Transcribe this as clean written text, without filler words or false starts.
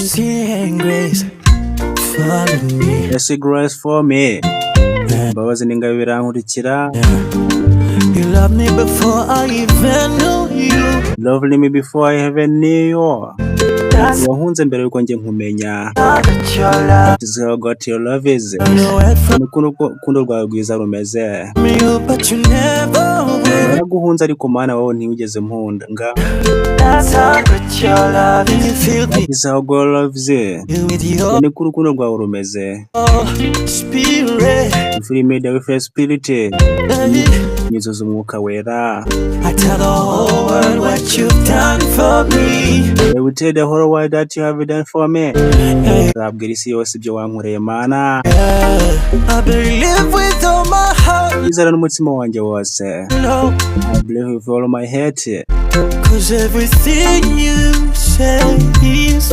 Seeing grace, follow me. Yes, grace for me. Mbabazi n'ingabo birankurikira. You loved me before I even knew you. Loved me before I even knew you. Wahunze mbere yuko njye nkumenya. That is how got your love is. Urukundo rwawe rwiza rumeze. Naguhunze ariko mana wowe ntiwigeze mpunda nga. That is how God loves you. Niko urukundo rwawe rumeze. Free made with your spirit. Nizuza umwuka wera. I tell the whole world what you've done for me. I will tell the whole world that you have done for me. Zabwira isi yose ibyo wankoreye mana. I believe with all my heart. Izera n'umutima wanjye wose. I believe with all my heart. 'Cause everything you say is